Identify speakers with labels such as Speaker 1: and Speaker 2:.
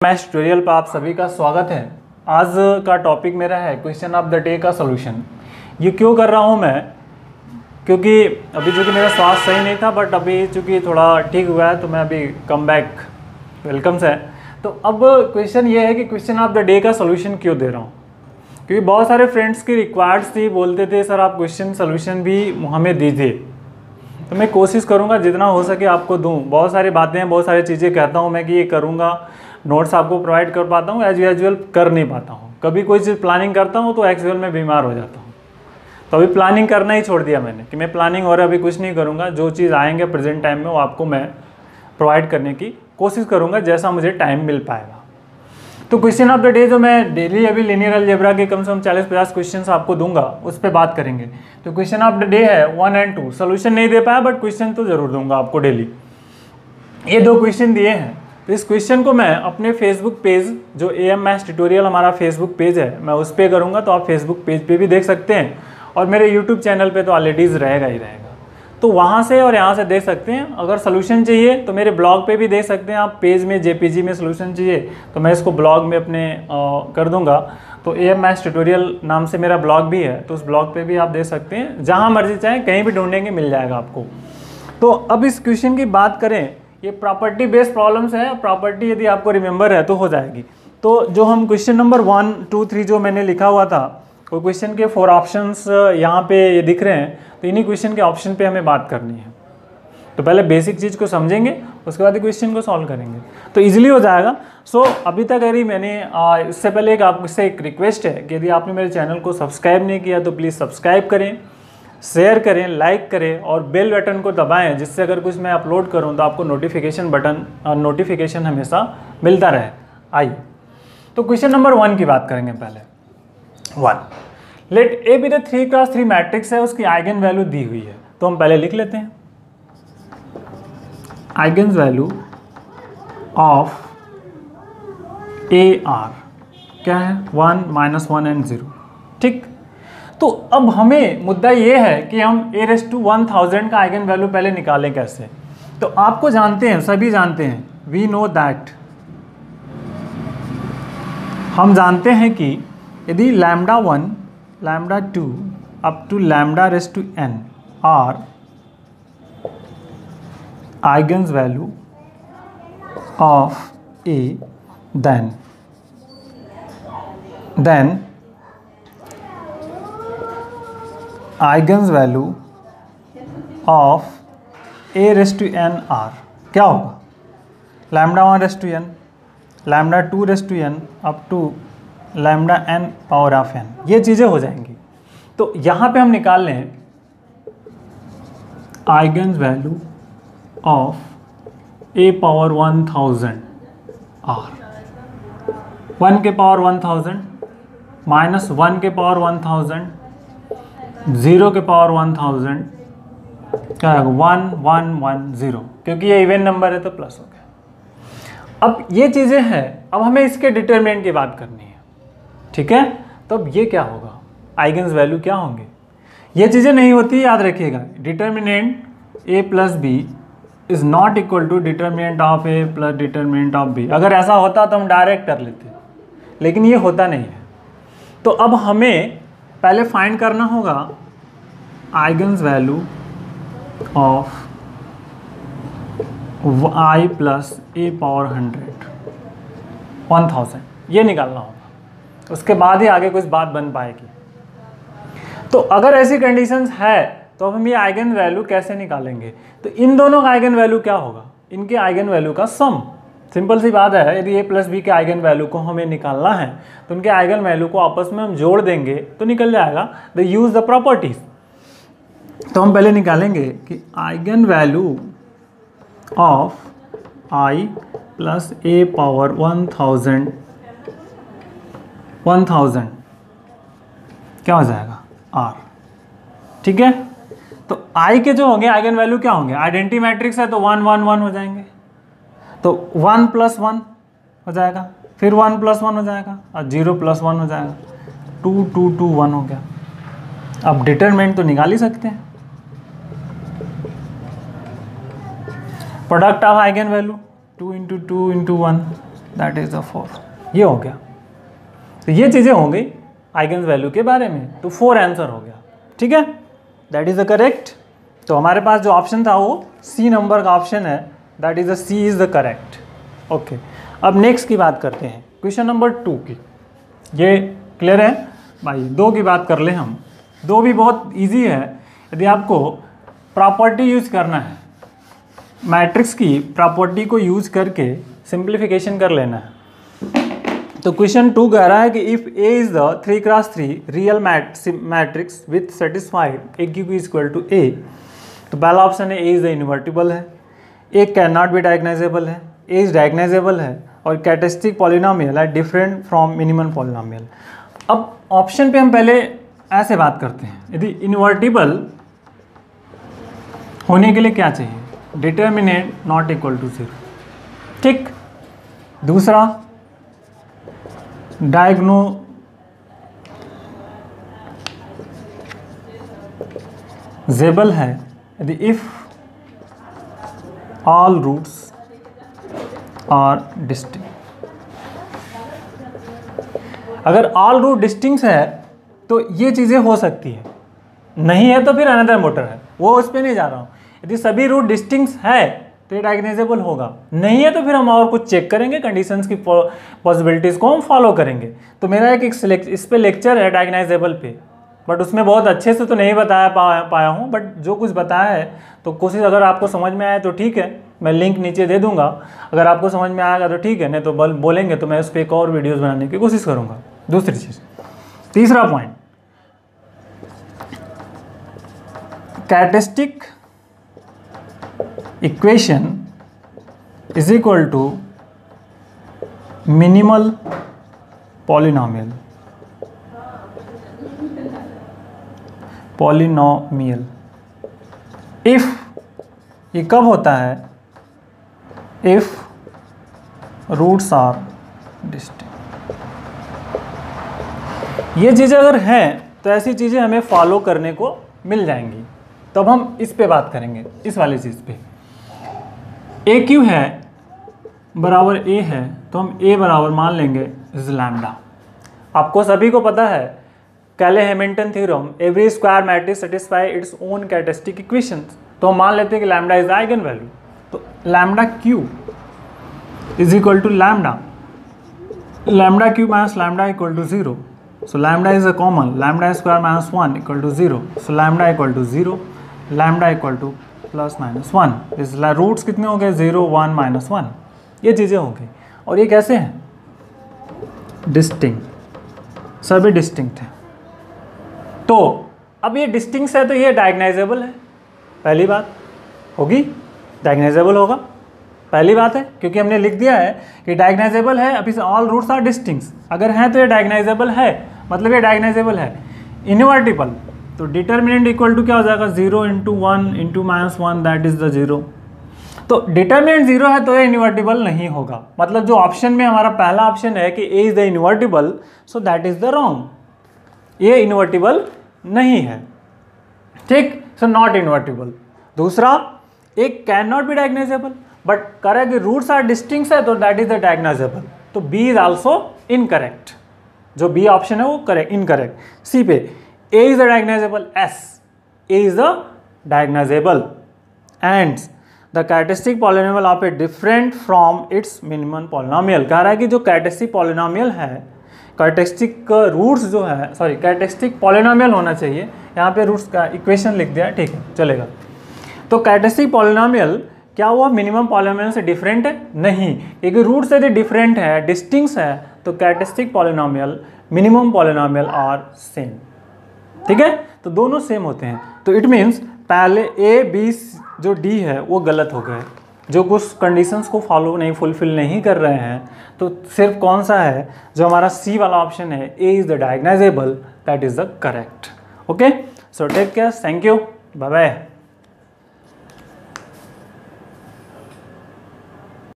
Speaker 1: Maths tutorial पर आप सभी का स्वागत है। आज का टॉपिक मेरा है क्वेश्चन ऑफ द डे का सॉल्यूशन। ये क्यों कर रहा हूँ मैं, क्योंकि अभी चूँकि मेरा स्वास्थ्य सही नहीं था, बट अभी चूँकि थोड़ा ठीक हुआ है तो मैं अभी कम बैक वेलकम से। तो अब क्वेश्चन ये है कि क्वेश्चन ऑफ द डे का सॉल्यूशन क्यों दे रहा हूँ, क्योंकि बहुत सारे फ्रेंड्स की रिक्वायर्ड्स थी, बोलते थे सर आप क्वेश्चन सॉल्यूशन भी हमें दीजिए। तो मैं कोशिश करूँगा जितना हो सके आपको दूँ। बहुत सारी बातें हैं, बहुत सारी चीज़ें कहता हूँ मैं कि ये करूँगा, नोट्स आपको प्रोवाइड कर पाता हूँ, एज यूजुअल कर नहीं पाता हूँ। कभी कोई चीज़ प्लानिंग करता हूँ तो एक्चुअल में बीमार हो जाता हूँ। तो अभी प्लानिंग करना ही छोड़ दिया मैंने कि मैं प्लानिंग और अभी कुछ नहीं करूँगा। जो चीज़ आएंगे प्रेजेंट टाइम में वो आपको मैं प्रोवाइड करने की कोशिश करूँगा जैसा मुझे टाइम मिल पाएगा। तो क्वेश्चन ऑफ द डे जो मैं डेली अभी लीनियर अलजेब्रा के कम से कम 40-50 क्वेश्चन आपको दूंगा, उस पर बात करेंगे। तो क्वेश्चन ऑफ द डे है 1 और 2। सोल्यूशन नहीं दे पाया बट क्वेश्चन तो जरूर दूंगा आपको डेली। ये दो क्वेश्चन दिए हैं, तो इस क्वेश्चन को मैं अपने फेसबुक पेज, जो AM मैथ्स ट्यूटोरियल हमारा फेसबुक पेज है, मैं उस पर करूँगा। तो आप फेसबुक पेज पे भी देख सकते हैं और मेरे यूट्यूब चैनल पे तो ऑलरेडी रहेगा ही रहेगा, तो वहाँ से और यहाँ से देख सकते हैं। अगर सोल्यूशन चाहिए तो मेरे ब्लॉग पे भी देख सकते हैं आप। पेज में JPG में सोल्यूशन चाहिए तो मैं इसको ब्लॉग में अपने कर दूंगा। तो AM मैथ्स ट्यूटोरियल नाम से मेरा ब्लॉग भी है, तो उस ब्लॉग पे भी आप देख सकते हैं। जहाँ मर्जी चाहे कहीं भी ढूंढेंगे मिल जाएगा आपको। तो अब इस क्वेश्चन की बात करें, ये प्रॉपर्टी बेस्ड प्रॉब्लम्स है। प्रॉपर्टी यदि आपको रिमेंबर है तो हो जाएगी। तो जो हम क्वेश्चन नंबर 1, 2, 3 जो मैंने लिखा हुआ था, वो क्वेश्चन के 4 ऑप्शंस यहाँ पे ये दिख रहे हैं। तो इन्हीं क्वेश्चन के ऑप्शन पे हमें बात करनी है। तो पहले बेसिक चीज़ को समझेंगे, उसके बाद क्वेश्चन को सॉल्व करेंगे तो इजीली हो जाएगा। सो अभी तक यदि मैंने इससे पहले आपसे एक रिक्वेस्ट है कि यदि आपने मेरे चैनल को सब्सक्राइब नहीं किया तो प्लीज़ सब्सक्राइब करें, शेयर करें, लाइक करें और बेल बटन को दबाएं, जिससे अगर कुछ मैं अपलोड करूं तो आपको नोटिफिकेशन हमेशा मिलता रहे। आइए तो क्वेश्चन नंबर 1 की बात करेंगे। पहले 1, let A be the 3x3 matrix है, उसकी आइगन वैल्यू दी हुई है। तो हम पहले लिख लेते हैं आइगन वैल्यू ऑफ AR क्या है, 1, -1 एंड 0। ठीक, तो अब हमें मुद्दा ये है कि हम A⁻1000 का आइगन वैल्यू पहले निकालें कैसे। तो आपको जानते हैं, सभी जानते हैं, वी नो दैट, हम जानते हैं कि यदि λ1, λ2 up to λ⁻n are eigen value of A, then eigen value of A⁻n are क्या होगा, λ1n, λ2n up to λn⁻n। ये चीज़ें हो जाएंगी। तो यहाँ पे हम निकाल लें eigen value of A⁻1000 are, 1 के पावर 1000 -1 के पावर 1000, 0 के पावर 1000 क्या होगा, 1 1 1 0, क्योंकि ये इवन नंबर है तो प्लस हो गया। अब ये चीज़ें हैं, अब हमें इसके डिटरमिनेंट की बात करनी है। ठीक है, तो अब ये क्या होगा, आइगन वैल्यू क्या होंगे, ये चीज़ें नहीं होती, याद रखिएगा। Determinant A + B is not equal to determinant of A + determinant of B। अगर ऐसा होता तो हम डायरेक्ट कर लेते, लेकिन ये होता नहीं है। तो अब हमें पहले फाइंड करना होगा eigen value of I + A⁻100 1000, ये निकालना होगा। उसके बाद ही आगे कुछ बात बन पाएगी। तो अगर ऐसी कंडीशंस है तो हम ये आइगन वैल्यू कैसे निकालेंगे। तो इन दोनों का आइगन वैल्यू क्या होगा, इनके आइगन वैल्यू का सम। सिंपल सी बात है, यदि A + B के आइगन वैल्यू को हमें निकालना है तो उनके आइगन वैल्यू को आपस में हम जोड़ देंगे तो निकल जाएगा। The use the properties. तो हम पहले निकालेंगे कि eigen value of I + A⁻1000 क्या हो जाएगा, R। ठीक है, तो I के जो होंगे आइगन वैल्यू क्या होंगे, आइडेंटिटी मैट्रिक्स है तो 1 1 1 हो जाएंगे। तो 1 + 1 हो जाएगा, फिर 1 + 1 हो जाएगा और 0 + 1 हो जाएगा, 2 2 2 1 हो गया। अब डिटरमिनेंट तो निकाल ही सकते हैं, product of eigen value 2 × 2 × 1 that is the 4। ये हो गया। तो ये चीज़ें हो गई आइगन वैल्यू के बारे में। तो 4 आंसर हो गया, ठीक है, दैट इज द करेक्ट। तो हमारे पास जो ऑप्शन था वो सी नंबर का ऑप्शन है, that is the C is the correct. Okay, अब नेक्स्ट की बात करते हैं, क्वेश्चन नंबर 2 की। ये क्लियर है भाई? 2 की बात कर ले हम। 2 भी बहुत इजी है। यदि आपको प्रॉपर्टी यूज करना है, मैट्रिक्स की प्रॉपर्टी को यूज करके सिंप्लीफिकेशन कर लेना है। तो क्वेश्चन 2 कह रहा है कि if A is the 3x3 real matrix with satisfied AQ is equal to A, तो पहला ऑप्शन है A इज द इन्वर्टिबल है, A can not be diagonalizable है, A इज डायग्नाइजेबल है, और कैरेक्टरिस्टिक पॉलिनोमियल है डिफरेंट फ्रॉम मिनिमम पॉलिनोमियल। अब option पे हम पहले ऐसे बात करते हैं, यदि इन्वर्टिबल होने के लिए क्या चाहिए? डिटर्मिनेंट नॉट इक्वल टू 0, ठीक। दूसरा डायग्नोजेबल है यदि if all roots are distinct. अगर ऑल रूट डिस्टिंक्ट है तो ये चीज़ें हो सकती है, नहीं है तो फिर अनदर मोटर है, वो उस पर नहीं जा रहा हूँ। यदि सभी रूट डिस्टिंक्ट है तो ये डायग्नाइजेबल होगा, नहीं है तो फिर हम और कुछ चेक करेंगे, कंडीशंस की पॉसिबिलिटीज़ को हम फॉलो करेंगे। तो मेरा एक इस पे लेक्चर है डायग्नाइजेबल पे, बट उसमें बहुत अच्छे से तो नहीं बताया पाया हूँ, बट जो कुछ बताया है तो कोशिश, अगर आपको समझ में आए तो ठीक है, मैं लिंक नीचे दे दूंगा, अगर आपको समझ में आएगा तो ठीक है, नहीं तो बोलेंगे तो मैं उस पर एक और वीडियोज़ बनाने की कोशिश करूँगा। दूसरी चीज़, तीसरा point, characteristic equation is equal to minimal polynomial. If, ये कब होता है? If roots are distinct. ये चीज़ें अगर हैं तो ऐसी चीज़ें हमें फॉलो करने को मिल जाएंगी। तब हम इस पे बात करेंगे, इस वाली चीज़ पे। AQ है बराबर A है, तो हम A बराबर मान लेंगे इज लैम्डा। आपको सभी को पता है Cayley Hamilton theorem, every square matrix satisfy its own characteristic equations. तो हम मान लेते हैं कि लैम्डा इज आइगन वैल्यू, तो lambda cube is equal to lambda cube minus lambda equal to 0। So lambda is a common, lambda square minus 1 equal to 0। So lambda equal to 0, lambda equal to plus minus 1। इस roots कितने हो गए? 0, 1, minus 1। ये चीज़ें हो गई। और ये कैसे हैं? डिस्टिंक्ट, सभी डिस्टिंक्ट हैं। तो अब ये डिस्टिंक्ट है तो ये डायग्नाइजेबल है, पहली बात होगी, डायग्नाइजेबल होगा, पहली बात है, क्योंकि हमने लिख दिया है कि डायग्नाइजेबल है। अभी से ऑल रूट्स आर डिस्टिंक्ट, अगर हैं तो ये डायग्नाइजेबल है, मतलब ये डायग्नाइजेबल है। इनवर्टिबल, तो डिटर्मिनेंट इक्वल टू क्या हो जाएगा? 0 into 1 into minus 1, that is the 0। तो डिटर्मिनेंट 0 है तो ये इन्वर्टिबल नहीं होगा, मतलब जो ऑप्शन में हमारा पहला ऑप्शन है कि A is the invertible, so that is the wrong, ये इन्वर्टिबल नहीं है, ठीक। So not invertible. दूसरा, एक कैन नॉट बी डायग्नाइजेबल, बट करें कि रूट्स आर डिस्टिंक्ट है तो दैट इज द डायग्नाइजेबल, तो B इज आल्सो इनकरेक्ट, जो B ऑप्शन है वो करेक्ट, इनकरेक्ट। सी पे A is the diagnosable, S, A is the diagnosable, and the characteristic polynomial of a different from its minimum polynomial। कह रहा है कि जो characteristic polynomial है, characteristic रूट्स जो है, सॉरी characteristic polynomial होना चाहिए, यहाँ पे रूट्स का इक्वेशन लिख दिया, ठीक है, चलेगा। तो characteristic polynomial क्या हुआ? मिनिमम पॉलिनोमियल से डिफरेंट है? नहीं, क्योंकि रूट से यदि डिफरेंट है, डिस्टिंक्ट है, तो characteristic polynomial, minimum polynomial are same, ठीक है, तो दोनों सेम होते हैं। तो इट मीन्स पहले A, B जो D है वो गलत हो गए, जो कुछ कंडीशंस को फुलफिल नहीं कर रहे हैं। तो सिर्फ कौन सा है? जो हमारा C वाला ऑप्शन है, A is the diagonalizable, that is the correct. Okay, so take care, thank you, bye bye.